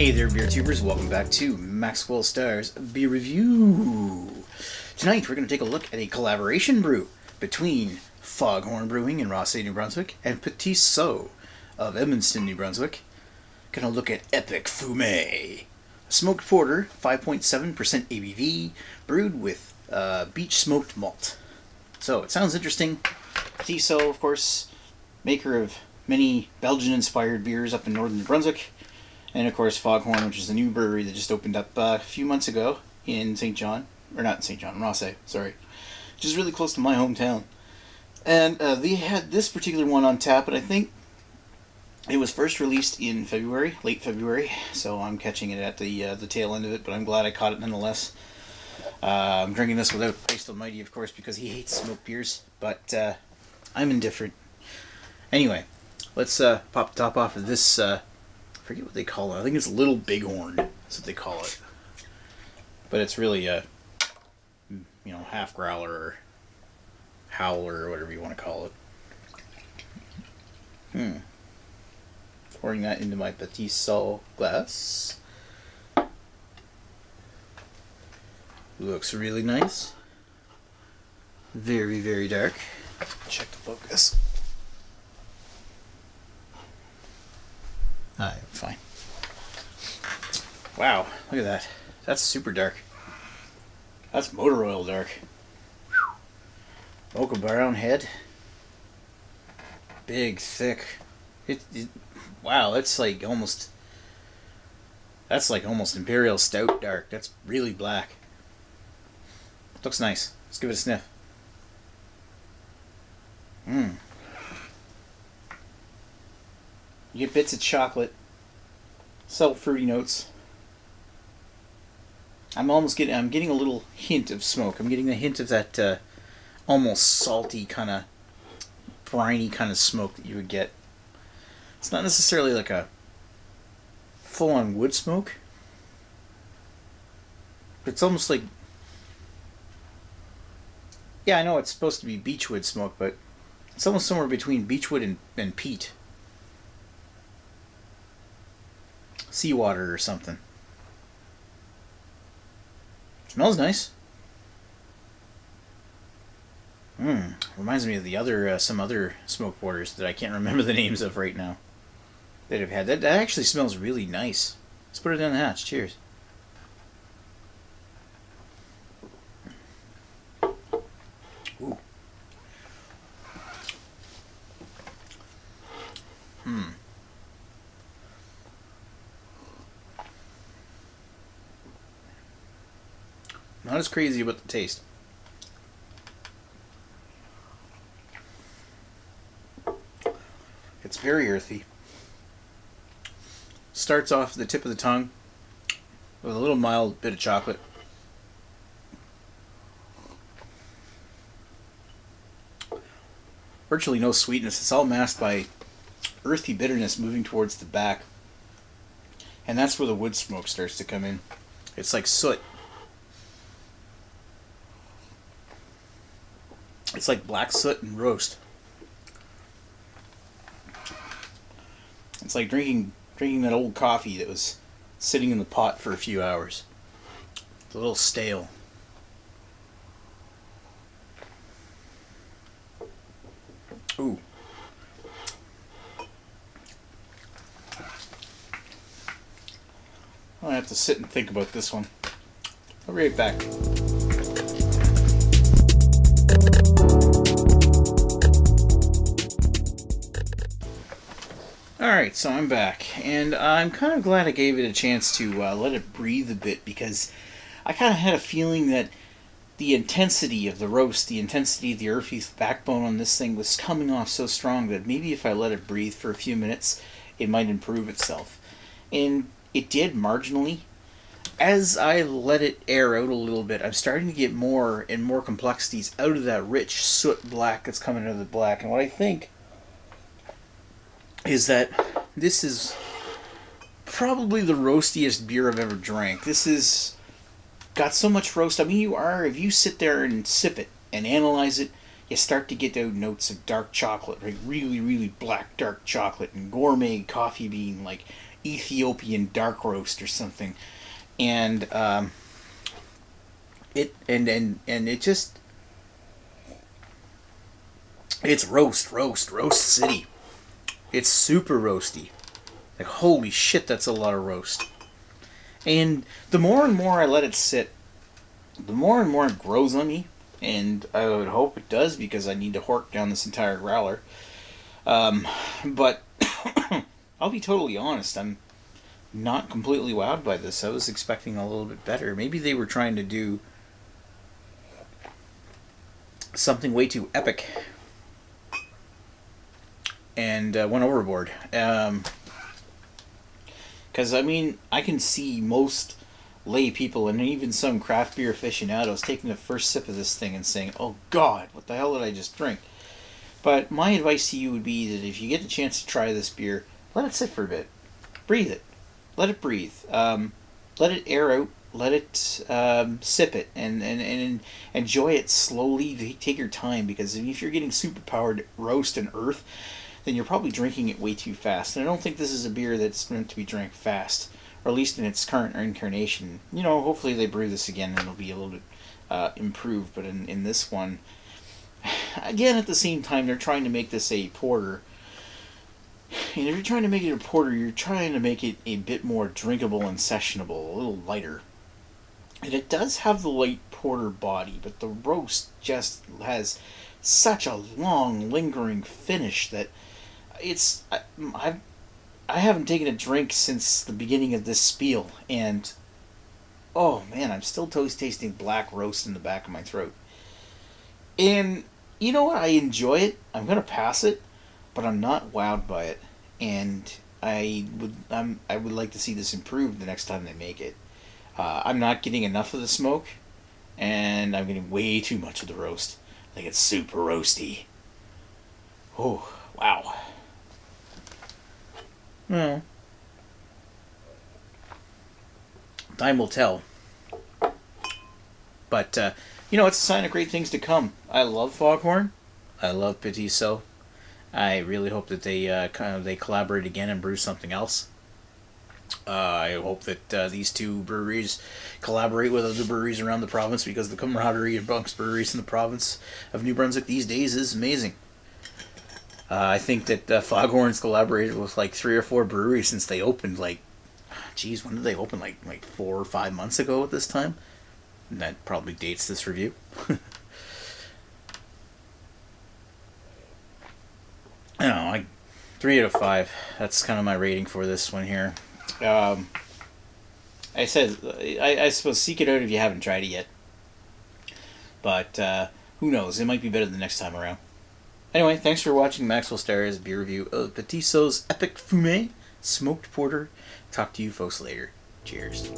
Hey there, beer tubers. Welcome back to Maxwell Starr's Beer Review. Tonight, we're going to take a look at a collaboration brew between Foghorn Brewing in Rothesay, New Brunswick, and Petit Sault of Edmunston, New Brunswick. Going to look at Épic Fumé, a smoked porter, 5.7% ABV, brewed with beech smoked malt. So, it sounds interesting. Petit Sault, of course, maker of many Belgian-inspired beers up in northern New Brunswick. And of course, Foghorn, which is a new brewery that just opened up a few months ago in St. John. Or not in St. John, Rothesay, sorry. Which is really close to my hometown. And they had this particular one on tap, and I think it was first released in February, late February. So I'm catching it at the tail end of it, but I'm glad I caught it nonetheless. I'm drinking this without Christ Almighty, of course, because he hates smoked beers. But I'm indifferent. Anyway, let's pop the top off of this... I forget what they call it. I think it's Little Bighorn. That's what they call it. But it's really a, half growler or howler or whatever you want to call it. Pouring that into my Petit Sault glass. Looks really nice. Very, very dark. Check the focus. Alright, fine. Wow, look at that. That's super dark. That's motor oil dark. Mocha brown head. Big, thick. Wow, that's like almost Imperial Stout dark. That's really black. Looks nice. Let's give it a sniff. You get bits of chocolate, subtle fruity notes. I'm getting a little hint of smoke. I'm getting a hint of that almost salty kind of, briny kind of smoke that you would get. It's not necessarily like a full-on wood smoke, but it's almost like, yeah, I know it's supposed to be beechwood smoke, but it's almost somewhere between beechwood and peat. Seawater or something. Smells nice. Reminds me of the other some other smoke porters that I can't remember the names of right now that I've had. That actually smells really nice. Let's put it in the hatch. Cheers. Ooh. Not as crazy about the taste. It's very earthy. Starts off the tip of the tongue with a little mild bit of chocolate. Virtually no sweetness. It's all masked by earthy bitterness moving towards the back. And that's where the wood smoke starts to come in. It's like soot. It's like black soot and roast. It's like drinking that old coffee that was sitting in the pot for a few hours. It's a little stale. Ooh. I'll have to sit and think about this one. I'll be right back. Alright, so I'm back, and I'm kind of glad I gave it a chance to let it breathe a bit, because I kind of had a feeling that the intensity of the roast, the intensity of the earthy backbone on this thing was coming off so strong that maybe if I let it breathe for a few minutes, it might improve itself. And it did marginally. As I let it air out a little bit, I'm starting to get more and more complexities out of that rich soot black that's coming out of the black, and what I think is that this is probably the roastiest beer I've ever drank. This is got so much roast. I mean, if you sit there and sip it and analyze it, you start to get out notes of dark chocolate, like really, really black dark chocolate, and gourmet coffee bean, like Ethiopian dark roast or something, and it just, it's roast city. It's super roasty. Like, holy shit, that's a lot of roast. And the more and more I let it sit, the more and more it grows on me. And I would hope it does, because I need to hork down this entire growler. But I'll be totally honest, I'm not completely wowed by this. I was expecting a little bit better. Maybe they were trying to do something way too epic and went overboard. Because, I mean, I can see most lay people and even some craft beer aficionados taking the first sip of this thing and saying, "Oh God, what the hell did I just drink?" But my advice to you would be that if you get the chance to try this beer, let it sit for a bit. Breathe it. Let it breathe. Let it air out. Let it sip it and enjoy it slowly. Take your time, because if you're getting superpowered roast and earth, then you're probably drinking it way too fast. And I don't think this is a beer that's meant to be drank fast, or at least in its current incarnation. You know, hopefully they brew this again and it'll be a little bit improved. But in this one, again, at the same time, they're trying to make this a porter. And if you're trying to make it a porter, you're trying to make it a bit more drinkable and sessionable, a little lighter. And it does have the light porter body, but the roast just has such a long, lingering finish that it's... I haven't taken a drink since the beginning of this spiel, and oh man, I'm still tasting black roast in the back of my throat. And you know what? I enjoy it. I'm gonna pass it, but I'm not wowed by it, and I would like to see this improved the next time they make it. I'm not getting enough of the smoke, and I'm getting way too much of the roast. Like, it's super roasty. Oh, wow. Well, time will tell. But, you know, it's a sign of great things to come. I love Foghorn. I love Petit Sault. I really hope that they collaborate again and brew something else. I hope that these two breweries collaborate with other breweries around the province, because the camaraderie amongst breweries in the province of New Brunswick these days is amazing. I think that Foghorn's collaborated with like 3 or 4 breweries since they opened. Like, geez, when did they open? Like 4 or 5 months ago at this time? And that probably dates this review. I don't know, 3 out of 5. That's kind of my rating for this one here. I said, I suppose seek it out if you haven't tried it yet. But who knows? It might be better the next time around. Anyway, thanks for watching Maxwell Starr's beer review of Petit Sault's Epic Fumé Smoked Porter. Talk to you folks later. Cheers.